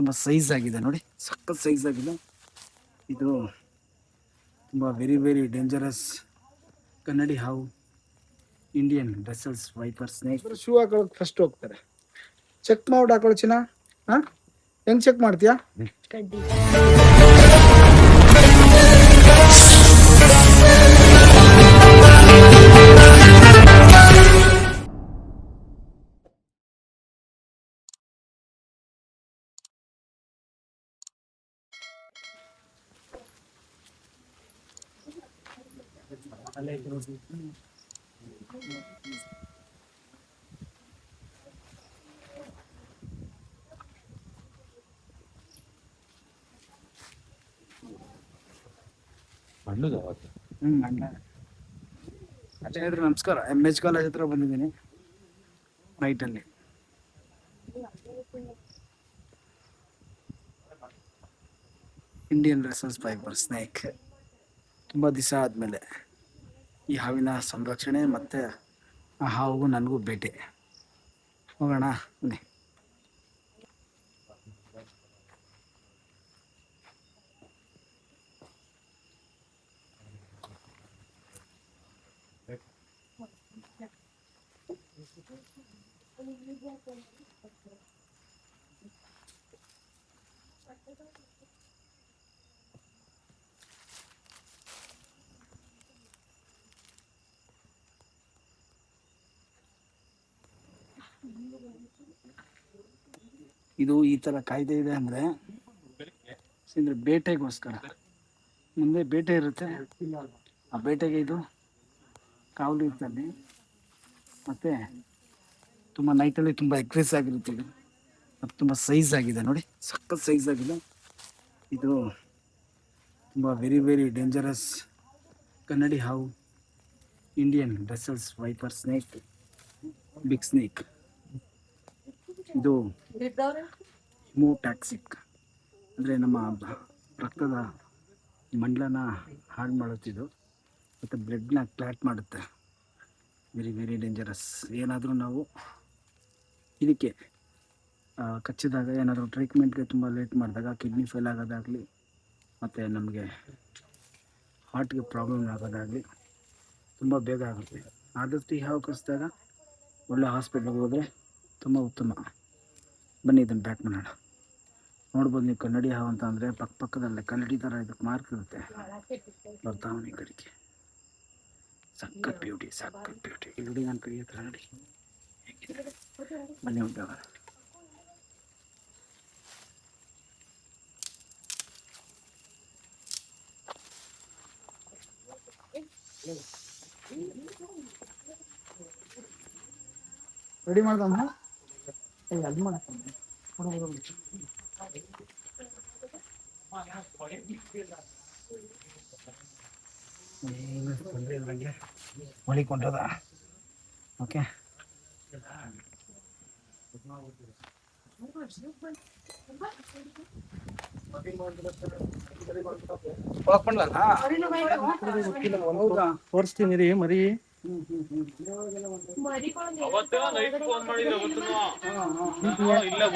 ತುಂಬ ಸೈಜ್ ಆಗಿದೆ ನೋಡಿ, ಸಖತ್ ಸೈಜ್ ಆಗಿದೆ. ಇದು ತುಂಬ ವೆರಿ ವೆರಿ ಡೇಂಜರಸ್ ಕನ್ನಡಿ ಹಾವು, Indian Brussels viper snake. Shoe ಹಾಕೊಳ್ಳೋಕೆ ಫಸ್ಟ್ ಹೋಗ್ತಾರೆ, ಚೆಕ್ ಮಾಡಿ ಹಾಕೊಳ್ಳೋ ಚಿನ್ನ. ಹಾಂ, ಹೆಂಗೆ ಚೆಕ್ ಮಾಡ್ತೀಯಾ? ಅಲ್ಲೇ ಇದ್ರೆ ನಮಸ್ಕಾರ. MH ಕಾಲೇಜ್ ಹತ್ರ ಬಂದಿದ್ದೀನಿ ನೈಟಲ್ಲಿ. Indian Brussels viper snake. ತುಂಬ ದಿವಸ ಆದಮೇಲೆ ಈ ಹಾವಿನ ಸಂರಕ್ಷಣೆ ಮತ್ತು ಆ ಹಾವಿಗೂ ನನಗೂ ಭೇಟಿ. ಹೋಗೋಣ ಬನ್ನಿ. ಇದು ಈ ಥರ ಕಾಯ್ದೆ ಇದೆ ಅಂದರೆ ಬೇಟೆಗೋಸ್ಕರ. ಮುಂದೆ ಬೇಟೆ ಇರುತ್ತೆ, ಆ ಬೇಟೆಗೆ ಇದು ಕಾವಲು ಇರ್ತದೆ. ಮತ್ತು ತುಂಬ ನೈಟಲ್ಲಿ ತುಂಬ ಎಗ್ರೆಸ್ ಆಗಿರುತ್ತೆ ಇದು. ಮತ್ತು ತುಂಬ ಸೈಜ್ ಆಗಿದೆ ನೋಡಿ, ಸಖತ್ ಸೈಜ್ ಆಗಿದೆ. ಇದು ತುಂಬ ವೆರಿ ವೆರಿ ಡೇಂಜರಸ್ ಕನ್ನಡಿ ಹಾವು, Indian Brussels viper snake, big snake. ಇದು ಹಿಮೋಟ್ಯಾಕ್ಸಿಕ್ ಅಂದರೆ ನಮ್ಮ ರಕ್ತದ ಮಂಡಲನ ಹಾಳು ಮಾಡುತ್ತಿದ್ದು ಮತ್ತು ಬ್ಲಡ್ನ ಕ್ಲಾಟ್ ಮಾಡುತ್ತೆ. Very very dangerous. ಏನಾದರೂ ನಾವು ಇದಕ್ಕೆ ಕಚ್ಚಿದಾಗ, ಏನಾದರೂ ಟ್ರೀಟ್ಮೆಂಟ್ಗೆ ತುಂಬ ಲೇಟ್ ಮಾಡಿದಾಗ, ಕಿಡ್ನಿ ಫೇಲ್ ಆಗೋದಾಗಲಿ ಮತ್ತು ನಮಗೆ ಹಾರ್ಟ್ಗೆ ಪ್ರಾಬ್ಲಮ್ ಆಗೋದಾಗಲಿ ತುಂಬ ಬೇಗ ಆಗುತ್ತೆ. ಆದಷ್ಟು ಈ ಹಾವು ಕಚ್ಚಿದಾಗ ಒಳ್ಳೆ ಹಾಸ್ಪಿಟ್ಲಿಗೆ ಹೋದರೆ ತುಂಬ ಉತ್ತಮ. ಬನ್ನಿ ಇದನ್ನು ಬ್ಯಾಟ್ ಮಾಡೋಣ. ನೋಡ್ಬೋದು ನೀವು, ಕನ್ನಡಿ ಹಾವು ಅಂತ ಅಂದರೆ ಪಕ್ಕದಲ್ಲೇ ಕನ್ನಡಿ ಥರ ಇದಕ್ಕೆ ಮಾರ್ಕ್ ಇರುತ್ತೆ. ಬರ್ತಾವನಿ ಈ ಕಡೆಗೆ. ಸಖತ್ ಬ್ಯೂಟಿ, ಸಖತ್ ಬ್ಯೂಟಿ. ಇಲ್ಲಿ ನಾನು ಕೈ ಹತ್ರ ನೋಡಿ ಹೇಗಿದೆ. ಬನ್ನಿ ಹೋಗೋಣ. ರೆಡಿ ಮಾಡ್ದಮ್ಮ, ಅದು ಮಾಡ್ತಾನೆ ತೊಂದರೆ ಇಲ್ದಂಗೆ ಹೊಳಿಕೊಂಡದ. ಓಕೆ, ತೋರಿಸ್ತೀನಿ ರೀ ಮರಿ.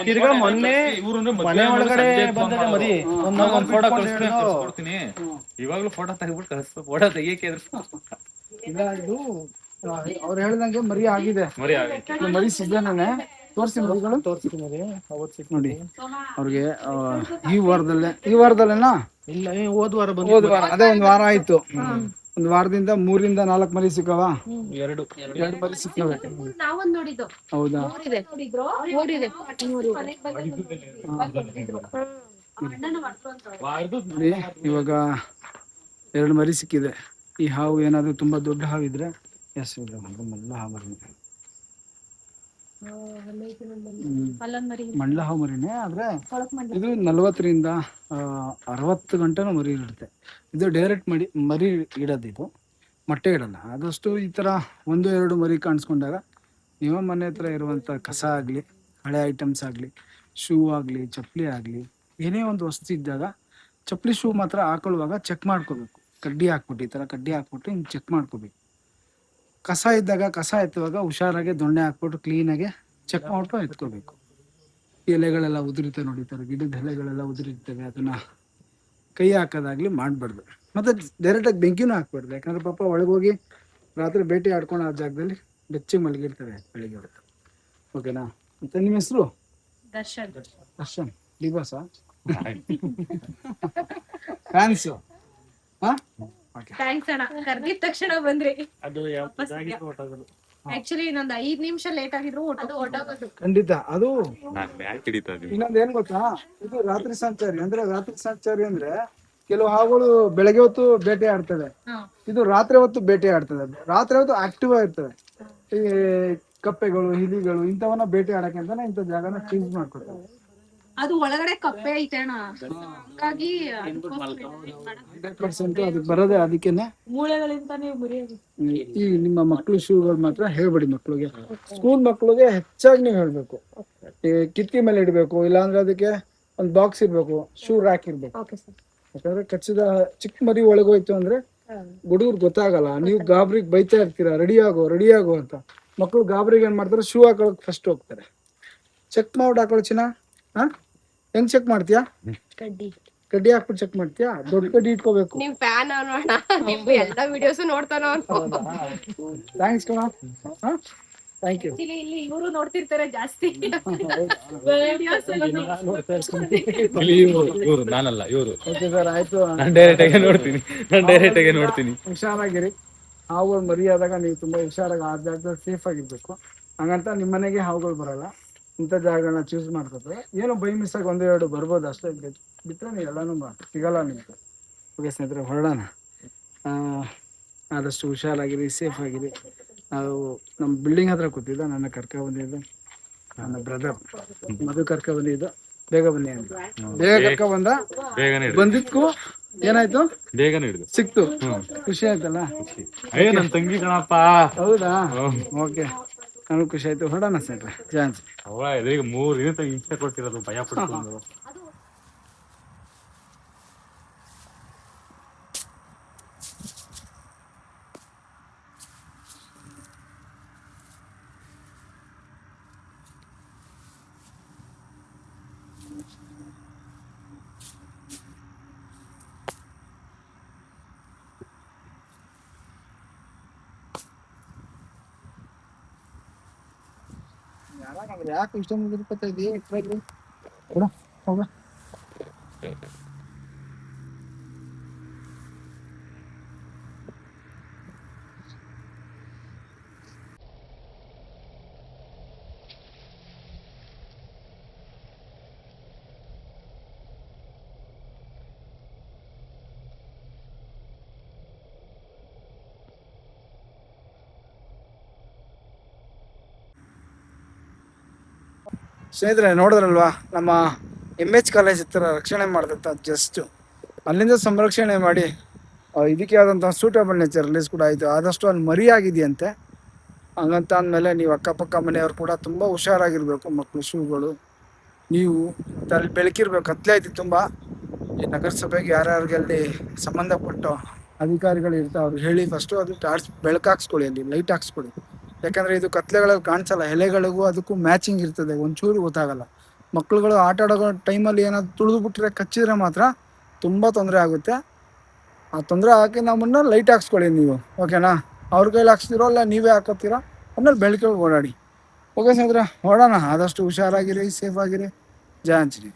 ತಿರ್ಗಾ ಮೊನ್ನೆ ಮನೆ ಒಳಗಡೆ ಬಂದಾಗ ಮರಿ ಒಂದ್ ಫೋಟೋ ಕಳಿಸ್ಕೊಡ್ತೀನಿ. ಇವಾಗ್ಲೂ ಫೋಟೋ ತೆಗಿಬಿಟ್ಟು ಕಳಿಸ್ತು. ಫೋಟೋ ತೆಗಿಯಕ್ಕೆ ಇಲ್ಲ, ಇದು ಅವ್ರು ಹೇಳ್ದಂಗೆ ಮರಿ ಆಗಿದೆ. ಮರಿ ಸಿಗ್ತಾನೆ. ತೋರಿಸ್ತೀನಿ ಮರಿಗಳು, ತೋರಿಸ್ತೀನಿ ರೀ. ಅವತ್ತು ನೋಡಿ ಅವ್ರಿಗೆ ಈ ವಾರದಲ್ಲೇನಾ? ಇಲ್ಲ, ಹೋದ್ ವಾರ ಅದೇ ಒಂದು ವಾರ ಆಯ್ತು. ಒಂದು ವಾರದಿಂದ 3 ರಿಂದ 4 ಮರಿ ಸಿಕ್ಕವ. ಎರಡು ಮರಿ ಸಿಕ್ಕವೆ. ಹೌದಾ? ಇವಾಗ 2 ಮರಿ ಸಿಕ್ಕಿದೆ. ಈ ಹಾವು ಏನಾದ್ರು ತುಂಬಾ ದೊಡ್ಡ ಹಾವಿದ್ರೆ ಮಂಡ್ಲ ಹಾವು ಮರಿನೇ, ಆದ್ರೆ ಇದು 40 ರಿಂದ 60 ಗಂಟೆನೂ ಮರಿ ಇಡುತ್ತೆ. ಇದು ಡೈರೆಕ್ಟ್ ಮರಿ ಇಡೋದು, ಇದು ಮೊಟ್ಟೆ ಇಡಲ್ಲ. ಆದಷ್ಟು ಈ ಥರ 1-2 ಮರಿ ಕಾಣಿಸ್ಕೊಂಡಾಗ ನಿಮ್ಮ ಮನೆ ಹತ್ರ ಇರುವಂಥ ಕಸ ಆಗಲಿ, ಹಳೆ ಐಟಮ್ಸ್ ಆಗಲಿ, ಶೂ ಆಗಲಿ, ಚಪ್ಪಲಿ ಆಗಲಿ, ಏನೇ ಒಂದು ವಸ್ತು ಇದ್ದಾಗ ಚಪ್ಪಲಿ ಶೂ ಮಾತ್ರ ಹಾಕೊಳ್ಳುವಾಗ ಚೆಕ್ ಮಾಡ್ಕೋಬೇಕು. ಕಡ್ಡಿ ಹಾಕ್ಬಿಟ್ಟು, ಈ ಥರ ಕಡ್ಡಿ ಹಾಕ್ಬಿಟ್ಟು ಹಿಂಗೆ ಚೆಕ್ ಮಾಡ್ಕೋಬೇಕು. ಕಸ ಇದ್ದಾಗ, ಕಸ ಎತ್ತುವಾಗ ಹುಷಾರಾಗಿ ದೊಣ್ಣೆ ಹಾಕ್ಬಿಟ್ಟು ಕ್ಲೀನಾಗಿ ಚೆಕ್ ಮಾಡ್ಬಿಟ್ಟು ಎತ್ಕೋಬೇಕು. ಎಲೆಗಳೆಲ್ಲ ಉದುರುತ್ತೆ ನೋಡಿ, ಈ ಥರ ಗಿಡದ ಎಲೆಗಳೆಲ್ಲ ಉದುರಿರ್ತವೆ, ಅದನ್ನ ಕೈ ಹಾಕೋದಾಗ್ಲಿ ಮಾಡಬಾರ್ದು. ಮತ್ತು ಡೈರೆಕ್ಟಾಗಿ ಬೆಂಕಿನೂ ಹಾಕ್ಬಾರ್ದು, ಯಾಕಂದ್ರೆ ಪಾಪ ಒಳಗೋಗಿ ರಾತ್ರಿ ಬೇಟೆ ಆಡ್ಕೊಂಡು ಆ ಜಾಗದಲ್ಲಿ ಬೆಚ್ಚಗೆ ಮಲಗಿರ್ತವೆ ಬೆಳಿಗ್ಗೆ ಹೊತ್ತು. ಓಕೆನಾ? ಮತ್ತು ನಿಮ್ಮ ಹೆಸರು? ದರ್ಶನ್. ದರ್ಶನ್ ಡಿಬಾಸಾ? ಫ್ಯಾನ್ಸು? ಹಾಂ, ಥ್ಯಾಂಕ್ಸ್ ಅಣ್ಣ, ಕರ್ದಿದ ತಕ್ಷಣ ಬಂದ್ರಿ. ಅದು ಆಕ್ಚುಲಿ ಇನ್ನೊಂದು 5 ನಿಮಿಷ ಲೇಟ್ ಆಗಿದ್ರು ಹೊರಟೋಗೋದು. ಖಂಡಿತ. ಅದು ಇನ್ನೊಂದು ಏನ್ ಗೊತ್ತಾ, ಇದು ರಾತ್ರಿ ಸಂಚಾರಿ. ಅಂದ್ರೆ ರಾತ್ರಿ ಸಂಚಾರಿ ಅಂದ್ರೆ ಕೆಲವು ಹಾವುಗಳು ಬೆಳಗ್ಗೆ ಹೊತ್ತು ಬೇಟೆ ಆಡ್ತವೆ, ಇದು ರಾತ್ರಿ ಹೊತ್ತು ಬೇಟೆ ಆಡ್ತದೆ. ರಾತ್ರಿ ಹೊತ್ತು ಆಕ್ಟಿವ್ ಆಗಿರ್ತವೆ. ಈ ಕಪ್ಪೆಗಳು, ಹಿಲಿಗಳು ಇಂಥವನ್ನ ಬೇಟೆ ಆಡಕ್ಕೆ ಅಂತಾನೆ ಇಂಥ ಜಾಗನ ಚೂಸ್ ಮಾಡ್ಕೊಡ್ತಾರೆ. ಅದು ಒಳಗಡೆ ಕಪ್ಪೆ ಐತೆ ಅಣ್ಣ, ಹಂಗಾಗಿ 100% ಅದಕ್ಕೆ ಬರೋದೇ ಅದಕ್ಕೇನೆ. ಮೂಳೆಗಳಿಂದಾನೇ ಮುರಿಯೋದು. ಈ ನಿಮ್ಮ ಮಕ್ಳು ಶೂಗಳು ಮಾತ್ರ ಹೇಳ್ಬೇಡಿ ಮಕ್ಳಿಗೆ. ಸ್ಕೂಲ್ ಮಕ್ಳಿಗೆ ಹೆಚ್ಚಾಗಿ ನೀವು ಹೇಳ್ಬೇಕು, ಕಿಟಕಿ ಮೇಲೆ ಇಡಬೇಕು, ಇಲ್ಲಾಂದ್ರೆ ಅದಕ್ಕೆ ಒಂದು ಬಾಕ್ಸ್ ಇರ್ಬೇಕು, ಶೂ ರ್ಯಾಕ್ ಇರ್ಬೇಕು. ಯಾಕಂದ್ರೆ ಕಚ್ಚಿದ ಚಿಕ್ಕ ಮರಿ ಒಳಗೋಯ್ತು ಅಂದ್ರೆ ಹುಡುಗರು ಗೊತ್ತಾಗಲ್ಲ. ನೀವು ಗಾಬ್ರಿಗೆ ಬೈತಾ ಇರ್ತೀರಾ, ರೆಡಿ ಆಗೋ ಅಂತ. ಮಕ್ಳು ಗಾಬ್ರಿಗೆ ಏನ್ ಮಾಡ್ತಾರೆ, ಶೂ ಹಾಕೊಳಕ್ ಫಸ್ಟ್ ಹೋಗ್ತಾರೆ. ಚೆಕ್ ಮಾಡಿ ಹಾಕೊಳ್ಳೋ ಚಿನ್ನ. ಹಾ, ಹೆಂಗ್ ಚೆಕ್ ಮಾಡ್ತೀಯಾ? ಕಡ್ಡಿ ಹಾಕ್ಬಿಟ್ಟು ಚೆಕ್ ಮಾಡ್ತೀಯಾ? ದೊಡ್ಡ ಕಡ್ಡಿ ಇಟ್ಕೋಬೇಕು. ನಿಮ್ ಫ್ಯಾನ್ ನೋಡೋಣ, ನಿಮ್ ಎಲ್ಲಾ ವಿಡಿಯೋಸ್ ನೋಡ್ತಾನೋ. ಥ್ಯಾಂಕ್ಸ್ ಕಣ. Thank you. ಇಲ್ಲಿ ಇವರು ನೋಡ್ತಿರ್ತಾರೆ ಜಾಸ್ತಿ. ನಾನಲ್ಲ ಇವರು. ಓಕೆ ಸರ್, ಆಯ್ತು. ನಾನು ಡೈರೆಕ್ಟ್ ಆಗಿ ನೋಡ್ತೀನಿ. ಹುಷಾರಾಗಿರಿ. ಹಾವುಗಳು ಮರಿಯಾದಾಗ ನೀವು ತುಂಬಾ ಹುಷಾರಾಗಿ ಆ ಜಾಗದಲ್ಲಿ ಸೇಫ್ ಆಗಿರ್ಬೇಕು. ಹಂಗಂತ ನಿಮ್ಮ ಮನೆಗೆ ಹಾವುಗಳು ಬರಲ್ಲ. ಇಂಥ ಜಾಗಗಳನ್ನ ಚೂಸ್ ಮಾಡ್ಕೊತಾರೆ. ಏನೋ ಬೈ ಮಿಸ್ ಆಗಿ 1-2 ಬರ್ಬೋದು ಅಷ್ಟೇ, ಬಿಟ್ಟರೆ ನೀವು ಎಲ್ಲಾನು ಸಿಗಲ್ಲ ನಿಮ್ಗೆ. ಓಕೆ ಸ್ನೇಹಿತರೆ, ಹೊರಡೋಣ. ಆದಷ್ಟು ಹುಷಾರಾಗಿರಿ, ಸೇಫ್ ಆಗಿರಿ. ನಾವು ನಮ್ಮ ಬಿಲ್ಡಿಂಗ್ ಹತ್ರ ಕೂತಿದ್ದ, ನನ್ನ ಬಂದಿದ್ದು ನನ್ನ ಬ್ರದರ್ ಮಧು ಬಂದಿದ್ದು. ಬೇಗ ಬನ್ನಿ ಅಂತ ಬೇಗ ಬಂದ. ಬಂದಿದ್ಕು ಏನಾಯ್ತು, ಬೇಗನೆ ಹಿಡಿದು ಸಿಕ್ತು. ಖುಷಿ ಆಯ್ತಲ್ಲ? ನನ್ನ ತಂಗಿ ಕಣಪ್ಪ. ಹೌದಾ? ಓಕೆ, ನನಗೂ ಖುಷಿ ಆಯ್ತು. ಹೊರಡೋಣ ಸ್ನೇಹಿತರೆ. ಜಾನ್ಸ್ ಈಗ 3 ದಿನ ಹಿಂಸೆ ಕೊಡ್ತಿರೋದು, ಭಯ ಪಡ್ಕೊಂಡು. ಯಾಕೆ ಇಷ್ಟೊಂದು ತಿರುಪತಿ ಇದೆಯಾ? ಹೋಗ. ಸ್ನೇಹಿತರೆ, ನೋಡಿದ್ರಲ್ವಾ ನಮ್ಮ MH ಕಾಲೇಜ್ ಹತ್ರ ರಕ್ಷಣೆ ಮಾಡ್ದಂಥ ಜಸ್ಟ್ ಅಲ್ಲಿಂದ ಸಂರಕ್ಷಣೆ ಮಾಡಿ ಇದಕ್ಕೆ ಆದಂಥ ಸೂಟಬಲ್ ನೇಚರ್ ರಿಲೀಸ್ ಕೂಡ ಆಯಿತು. ಆದಷ್ಟು ಅಲ್ಲಿ ಮರಿ ಆಗಿದೆಯಂತೆ. ಹಂಗಂತ ಅಂದಮೇಲೆ ನೀವು ಅಕ್ಕಪಕ್ಕ ಮನೆಯವರು ಕೂಡ ತುಂಬ ಹುಷಾರಾಗಿರ್ಬೇಕು. ಮಕ್ಕಳು ಶೂಗಳು ನೀವು ಅಲ್ಲಿ ಬೆಳಕಿರ್ಬೇಕು. ಕತ್ಲೆ ಐತಿ ತುಂಬ. ಈ ನಗರಸಭೆಗೆ ಯಾರ್ಯಾರಿಗೆ ಅಲ್ಲಿ ಸಂಬಂಧಪಟ್ಟ ಅಧಿಕಾರಿಗಳು ಇರ್ತಾವೆ ಅವ್ರು ಹೇಳಿ ಫಸ್ಟು ಅದು ಟಾರ್ಚ್ ಬೆಳಕು ಹಾಕ್ಸ್ಕೊಳ್ಳಿ, ಅಲ್ಲಿ ಲೈಟ್ ಹಾಕ್ಸ್ಕೊಳ್ಳಿ. ಯಾಕಂದರೆ ಇದು ಕತ್ಲೆಗಳಲ್ಲಿ ಕಾಣಿಸಲ್ಲ, ಎಲೆಗಳಿಗೂ ಅದಕ್ಕೂ ಮ್ಯಾಚಿಂಗ್ ಇರ್ತದೆ, ಒಂಚೂರು ಗೊತ್ತಾಗಲ್ಲ. ಮಕ್ಳುಗಳು ಆಟ ಆಡೋ ಟೈಮಲ್ಲಿ ಏನಾದ್ರು ತುಳಿದು ಬಿಟ್ರೆ, ಕಚ್ಚಿದ್ರೆ ಮಾತ್ರ ತುಂಬ ತೊಂದರೆ ಆಗುತ್ತೆ. ಆ ತೊಂದರೆ ಹಾಕಿ ನಮ್ಮನ್ನು ಲೈಟ್ ಹಾಕ್ಸ್ಕೊಳ್ಳಿ ನೀವು. ಓಕೆನಾ? ಅವ್ರ ಕೈಲಿ ಹಾಕ್ಸ್ತಿರೋ ಅಲ್ಲ ನೀವೇ ಹಾಕೋತೀರೋ, ಆಮೇಲೆ ಬೆಳಕಲ್ಲಿ ಓಡಾಡಿ. ಓಕೆ ಸ್ನೇಹಿತರೆ, ಹೊರಡೋಣ. ಆದಷ್ಟು ಹುಷಾರಾಗಿರಿ, ಸೇಫ್ ಆಗಿರಿ. ಜಯ ಆಂಜನೇಯ.